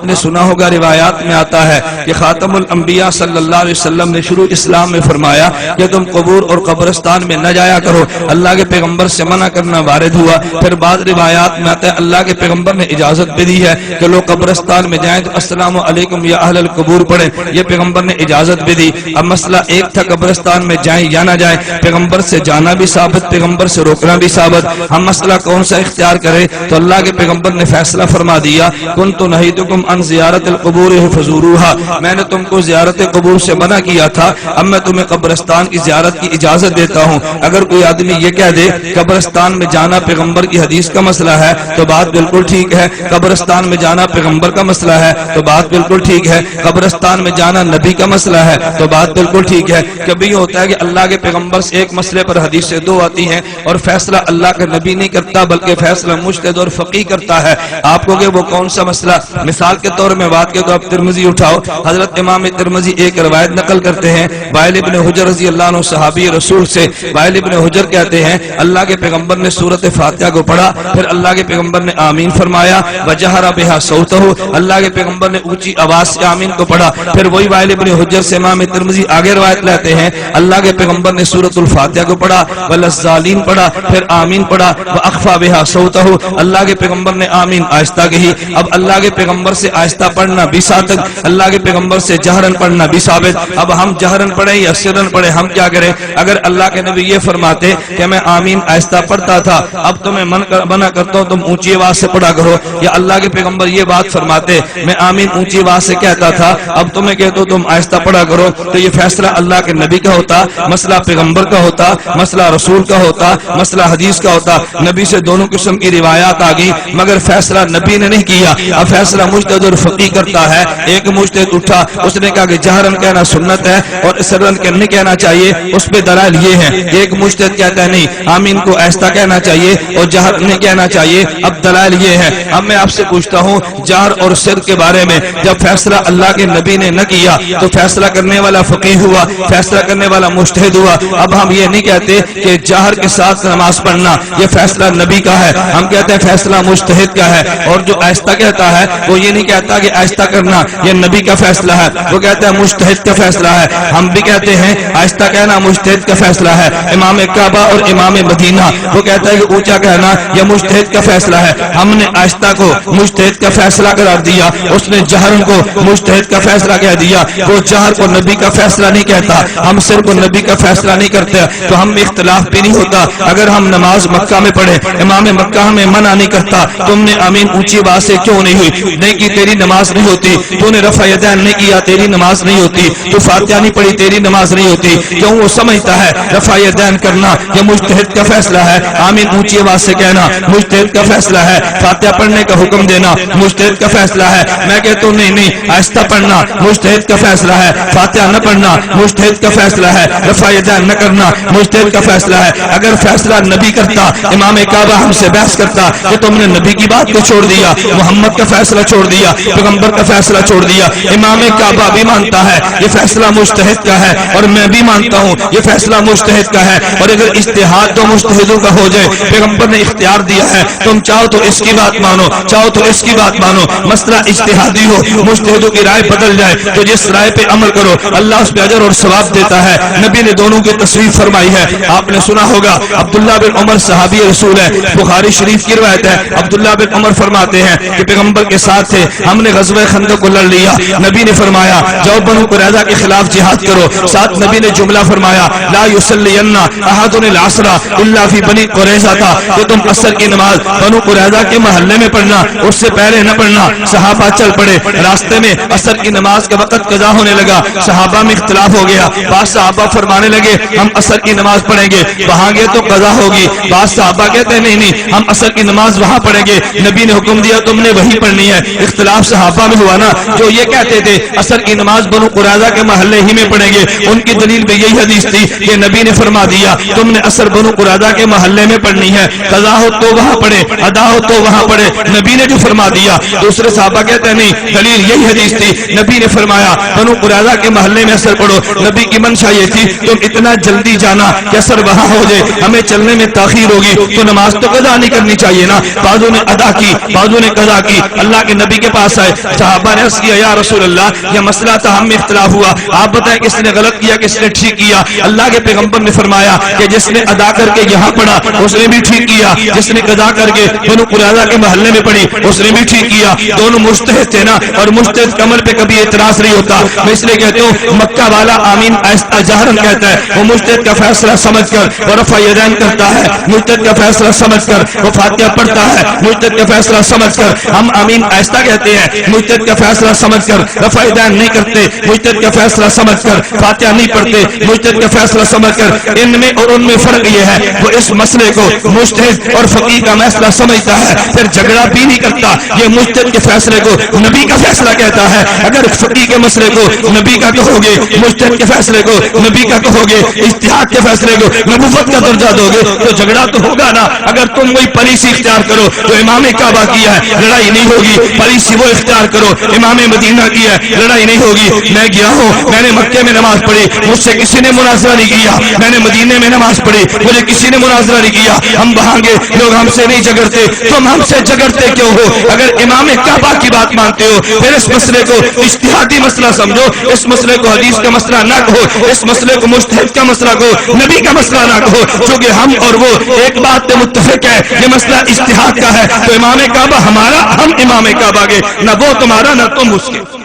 آپ نے سنا ہوگا روایات میں آتا ہے کہ خاتم الانبیاء صلی اللہ علیہ وسلم نے شروع اسلام میں فرمایا کہ تم قبور اور قبرستان میں نہ جایا کرو، اللہ کے پیغمبر سے منع کرنا وارد ہوا۔ پھر بعض روایات میں آتا ہے اللہ کے پیغمبر نے اجازت بھی دی ہے کہ لوگ قبرستان میں جائیں تو السلام علیکم یا اہل القبور پڑھیں، یہ پیغمبر نے اجازت بھی دی۔ اب مسئلہ ایک تھا قبرستان میں جائیں یا نہ جائیں، پیغمبر سے جانا بھی ثابت، پیغمبر سے روکنا بھی ثابت، ہم مسئلہ کون سا اختیار کریں؟ تو اللہ کے پیغمبر نے فیصلہ فرما دیا، کنت نہیتکم عن زیارت القبور فزوروها، میں نے تم کو زیارت قبور سے منع کیا تھا، اب میں تمہیں قبرستان کی زیارت کی اجازت دیتا ہوں۔ اگر کوئی آدمی یہ کہہ دے قبرستان میں جانا پیغمبر کی حدیث کا مسئلہ ہے تو بات بالکل ٹھیک ہے، قبرستان میں جانا پیغمبر کا مسئلہ ہے تو بات بالکل ٹھیک ہے، قبرستان میں جانا نبی کا مسئلہ ہے تو بات بالکل ٹھیک ہے۔ کبھی ہوتا ہے کہ اللہ کے پیغمبر سے ایک مسئلے پر حدیث سے دو آتی ہیں اور فیصلہ اللہ کا نبی نہیں کرتا بلکہ فیصلہ مجتہد اور فقیہ کرتا ہے۔ آپ کو کہ وہ کون سا مسئلہ؟ مثال کے طور میں بات کے تو آپ ترمذی اٹھاؤ، حضرت امام ترمذی ایک روایت نقل کرتے ہیں وائل ابن حجر رضی اللہ عنہ صحابی رسول سے، وائل ابن حجر کہتے ہیں اللہ کے پیغمبر نے سورۃ فاتحہ کو پڑھا، پھر اللہ کے پیغمبر نے آمین فرمایا، وجہر بہا صوتہ، اللہ کے پیغمبر نے اونچی آواز سے آمین کو پڑھا، پھر وہی وائل ابن حجر سے امام ترمذی آگے روایت لیتے ہیں اللہ کے پیغمبر نے سورۃ الفاتحہ کو پڑھا، وللضالین پڑھا، پھر آمین پڑھا، واخفا بہا صوتہ، اللہ کے پیغمبر نے آمین آہستہ کہی۔ اب اللہ کے پیغمبر سے آہستہ پڑھنا بھی ثابت، اللہ کے پیغمبر سے جہرن پڑھنا بھی ثابت۔ اب ہم جہرن پڑھیں یا سرن پڑھیں، ہم کیا کریں؟ اگر اللہ کے نبی یہ فرماتے کہ میں آمین آہستہ پڑھتا تھا، اب تمہیں منع کرتا ہوں تم اونچی آواز سے پڑھا کرو، یا اللہ کے پیغمبر یہ بات فرماتے میں آمین اونچی آواز سے کہتا تھا اب تمہیں کہتا ہوں تم آہستہ پڑھا کرو، تو یہ فیصلہ اللہ کے نبی کا ہوتا، مسئلہ پیغمبر کا ہوتا، مسئلہ رسول کا ہوتا، مسئلہ حدیث کا ہوتا۔ نبی سے دونوں قسم کی روایات آ گئی مگر فیصلہ نبی نے نہیں کیا، اب فیصلہ مجتہد اور فقیہ کرتا ہے۔ ایک مجتہد اٹھا، اس نے کہا کہ جہرن کہنا سنت ہے اور سرن نہیں کہنا چاہیے، اس پہ دلائل یہ ہے۔ ایک مجتہد کہتا ہے نہیں آمین کو آہستہ کہنا چاہیے اور جہر نہیں کہنا چاہیے، اب دلائل یہ ہے۔ اب میں آپ سے پوچھتا ہوں جہر اور سر کے بارے میں جب فیصلہ اللہ کے نبی نے نہ کیا تو فیصلہ کرنے والا فقیہ ہوا، فیصلہ کرنے والا مجتہد ہوا۔ اب ہم یہ نہیں کہتے کہ جہر کے ساتھ نماز پڑھنا یہ فیصلہ نبی کا ہے، ہم کہتے ہیں فیصلہ مجتہد کا ہے۔ اور جو آہستہ کہتا ہے وہ یہ نہیں کہتا کہ آہستہ کرنا یہ نبی کا فیصلہ ہے، وہ کہتا ہے مجتہد کا فیصلہ ہے۔ ہم بھی کہتے ہیں آہستہ کہنا مجتہد کا فیصلہ ہے۔ امام کعبہ اور امام مدینہ وہ کہتا ہے کہ اونچا کہنا یہ مجتہد کا فیصلہ ہے، ہم نے آہستہ کو مجتہد کا فیصلہ قرار دیا، اس نے جہرن کو مجتہد کا فیصلہ کہہ دیا۔ وہ جہر کو نبی کا فیصلہ نہیں کہتا، ہم سر کو نبی کا فیصلہ نہیں کرتے، تو ہم میں اختلاف بھی نہیں ہوتا۔ اگر ہم نماز مکہ میں پڑھے امام مکہ ہمیں منع نہیں کرتا تم نے آمین اونچی آواز سے کیوں نہیں ہوئی، نہیں کی تیری نماز نہیں ہوتی، تو نے رفع یدین نہیں کیا تیری نماز نہیں ہوتی، تو فاتحہ نہیں پڑھی تیری نماز نہیں ہوتی، کیوں؟ وہ سمجھتا ہے رفع یدین کرنا یہ مجتہد کا فیصلہ ہے، آمین اونچی آواز سے کہنا مجتہد کا فیصلہ ہے، فاتحہ پڑھنے کا حکم دینا مجتہد کا فیصلہ ہے۔ میں کہتا ہوں نہیں آہستہ پڑھنا مجتہد کا فیصلہ ہے، فاتحہ نہ پڑھنا مجتہد کا فیصلہ ہے، رفع یدین نہ کرنا مجتہد کا فیصلہ ہے۔ اگر فیصلہ نبی کرتا امام کعبہ ہم سے بحث کرتا کہ تم نے نبی کی بات کو چھوڑ دیا، محمد کا فیصلہ چھوڑ دیا، پیغمبر کا فیصلہ چھوڑ دیا۔ امام کعبہ بھی مانتا ہے یہ فیصلہ مجتہد کا ہے اور میں بھی مانتا ہوں یہ فیصلہ مجتہد کا ہے، اور اگر اجتہاد دو مجتہدوں کا ہو جائے پیغمبر نے اختیار دیا ہے تم چاہو تو اس کی بات مانو چاہو تو اس کی بات مانو، مسئلہ اجتہادی ہو مجتہدوں کی رائے بدل جائے تو جس رائے پہ عمل کرو اللہ اس پہ اجر اور ثواب دیتا ہے۔ نبی نے دونوں کی تصویر فرمائی ہے، آپ نے سنا ہوگا عبداللہ بن عمر صحابی رسول ہے، بخاری شریف کی روایت ہے، عبداللہ بن عمر فرماتے ہیں کہ پیغمبر کے ساتھ تھے، ہم نے غزوہ خندق کو لڑ لیا، نبی نے فرمایا جاؤ بنو قریظہ کے خلاف جہاد کرو، ساتھ نبی نے جملہ فرمایا لا یصلین احد العصر الا فی بنی قریظہ تھا کہ تم عصر کی نماز بنو قریظہ کے محلے میں پڑھنا، اس سے پہلے نہ پڑھنا۔ صحابہ چل پڑے، راستے میں عصر کی نماز کا وقت قضا ہونے لگا، صحابہ میں اختلاف ہو گیا، بعض صحابہ فرمانے لگے ہم عصر کی نماز پڑھیں گے وہاں گئے تو قضا ہوگی، بعض صحابہ کہتے ہیں نہیں ہم عصر کی نماز وہاں پڑھیں گے، نبی نے حکم دیا تم نے وہی پڑھنی ہے۔ اختلاف صحابہ میں ہوا نا، جو یہ کہتے تھے عصر کی نماز بنو قریظہ کے محلے ہی میں پڑھیں گے ان کی دلیل بھی یہی حدیث تھی کہ نبی نے فرما دیا تم نے عصر بنو قریظہ کے محلے میں پڑھنی ہے، قضا ہو تو وہاں پڑھے ادا ہو تو وہاں پڑھے، نبی نے جو فرما دیا۔ دوسرے صحابہ کہتے ہیں نہیں دلیل یہی حدیث تھی، نبی نے فرمایا بنو قریظہ کے محلے میں عصر پڑھو، نبی کی منشا یہ تھی تم اتنا جلدی جانا کہ عصر وہاں ہو جائے، ہمیں چلنے میں تاخیر ہوگی تو نماز تو قضا نہیں کرنی چاہیے نا۔ بعضوں نے ادا کی بعضوں نے قضا کی، اللہ کے نبی کے پاس آئے, صحابہ نے عرض کیا یا رسول اللہ یہ مسئلہ تھا, ہم میں اختلاف ہوا, آپ بتائیں کس نے غلط کیا کس نے ٹھیک کیا. اللہ کے پیغمبر نے فرمایا کہ جس نے ادا کر کے یہاں پڑھا اس نے بھی ٹھیک کیا, جس نے قضا کر کے بنو قریظہ کے محلے میں پڑھی اس نے بھی ٹھیک کیا. دونوں مجتہد تھے نا, اور مجتہد عمل پہ کبھی اعتراض نہیں ہوتا. میں اس لیے کہتا ہوں مکہ والا آمین آہستہ جہرن کہتا ہے, وہ مجتہد کا فیصلہ سمجھ کر وہ رفع یدین کرتا ہے, مجتہد کا فیصلہ سمجھ کر وہ فاتحہ پڑھتا ہے, مجتہد کا فیصلہ سمجھ کر ہم آمین آہستہ کہتے ہیں, مجتہد کا فیصلہ سمجھ کر رفع یدین نہیں کرتے, مجتہد کا فیصلہ سمجھ کر فاتحہ نہیں پڑھتے, مجتہد کا فیصلہ سمجھ کر. ان میں اور ان میں فرق یہ ہے وہ اس مسئلے کو مجتہد اور فقیہ کا مسئلہ سمجھتا ہے, پھر جھگڑا بھی نہیں کرتا. یہ مجتہد کے فیصلے کو نبی کا فیصلہ کہتا ہے. اگر فقیہ کے مسئلے کو نبی کا کہو گے, مجتہد کے فیصلے کو نبی کا کہو گے, اجتہاد کے فیصلے کو نبوت کا درجہ دو گے تو جھگڑا تو ہوگا نا. اگر تم وہی پالیسی اختیار کرو جو امام کعبہ کیا ہے لڑائی نہیں ہوگی, پالیسی وہ اختیار کرو امام مدینہ کیا ہے لڑائی نہیں ہوگی. میں گیا ہوں, میں نے مکے میں نماز پڑھی, مجھ سے کسی نے مناظرہ نہیں کیا. میں نے مدینے میں نماز پڑھی, مجھے کسی نے مناظرہ نہیں کیا. ہم وہاں گے لوگ ہم سے نہیں جھگڑتے, تم ہم سے جھگڑتے کیوں ہو؟ اگر امام کعبہ کی بات مانتے ہو پھر اس مسئلے کو اجتہادی مسئلہ سمجھو, اس مسئلے کو حدیث کا مسئلہ نہ کہو, اس مسئلے کو مجتہد کا مسئلہ کہو, نبی کا مسئلہ نہ کہو. چونکہ ہم اور وہ ایک بات پہ متفق ہے, یہ مسئلہ اجتہاد کا ہے. تو امام کعبہ ہمارا, ہم امام کعبہ کے, نہ وہ تمہارا نہ تم اس کے.